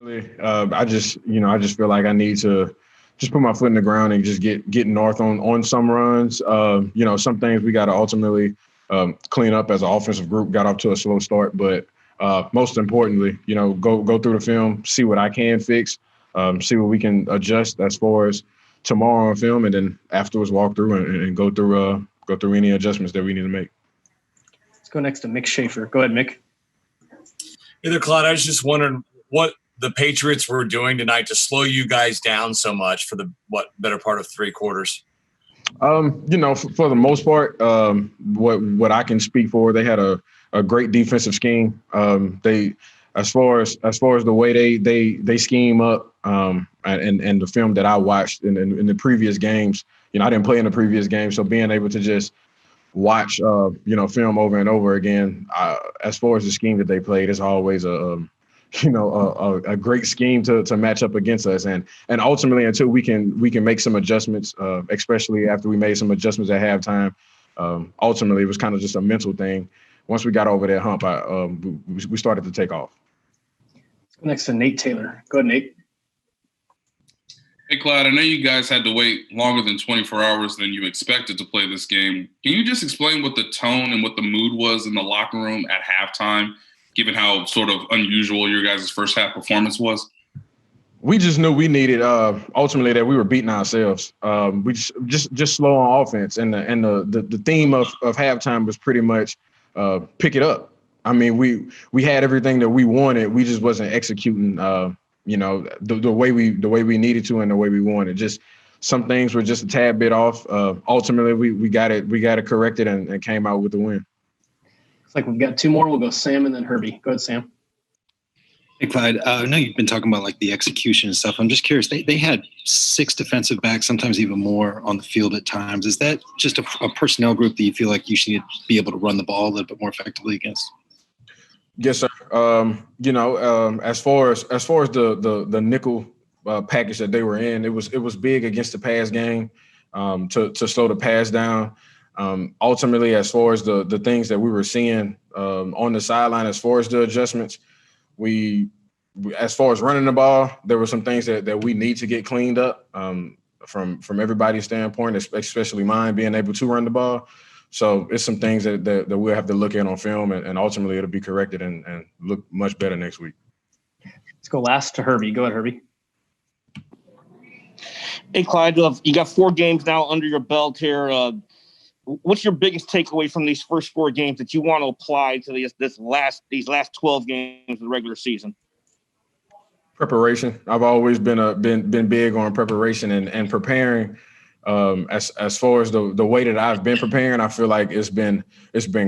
I just feel like I need to just put my foot in the ground and just get north on some runs. Some things we got to ultimately clean up as an offensive group. Got off to a slow start, but most importantly, go through the film, see what I can fix, see what we can adjust as far as tomorrow on film, and then afterwards walk through and go through any adjustments that we need to make. Let's go next to Mick Schaefer. Go ahead, Mick. Hey there, Claude. I was just wondering what the Patriots were doing tonight to slow you guys down so much for the better part of 3 quarters. For the most part, what I can speak for, they had a great defensive scheme. They as far as the way they scheme up, and the film that I watched in the previous games, I didn't play in the previous game, so being able to just watch film over and over again, as far as the scheme that they played, is always a great scheme to match up against us, and ultimately until we can make some adjustments, especially after we made some adjustments at halftime. Ultimately, it was kind of just a mental thing. Once we got over that hump, we started to take off. Let's go next to Nate Taylor. Go ahead, Nate. Hey, Clyde, I know you guys had to wait longer than 24 hours than you expected to play this game. Can you just explain what the tone and what the mood was in the locker room at halftime, given how sort of unusual your guys' first half performance was? We just knew we needed ultimately that we were beating ourselves. We just slow on offense, and the theme of halftime was pretty much pick it up. I mean, we had everything that we wanted. We just wasn't executing the way we needed to and the way we wanted. Just some things were just a tad bit off. Ultimately, we got it corrected and came out with the win. Looks like we've got 2 more. We'll go Sam and then Herbie. Go ahead, Sam. Hey, Clyde, I know you've been talking about like the execution and stuff. I'm just curious. They had 6 defensive backs, sometimes even more on the field at times. Is that just a personnel group that you feel like you should be able to run the ball a little bit more effectively against? Yes, sir. As far as the nickel package that they were in, it was big against the pass game, to slow the pass down. Ultimately, as far as the things that we were seeing on the sideline, as far as the adjustments, as far as running the ball, there were some things that we need to get cleaned up from everybody's standpoint, especially mine being able to run the ball. So it's some things that we'll have to look at on film, and ultimately it'll be corrected and look much better next week. Let's go last to Herbie. Go ahead, Herbie. Hey, Clyde, you got 4 games now under your belt here. What's your biggest takeaway from these first 4 games that you want to apply to these last 12 games of the regular season? Preparation. I've always been big on preparation and preparing. As far as the way that I've been preparing, I feel like it's been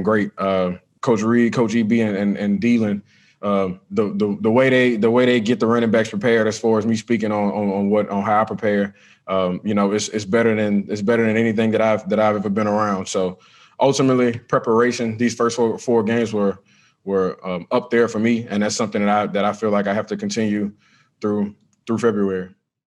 great. Coach Reed, Coach EB, and Dealin, the way they get the running backs prepared. As far as me speaking on how I prepare, it's better than anything that I've ever been around. So ultimately, preparation. These first four games were up there for me, and that's something that I feel like I have to continue through February.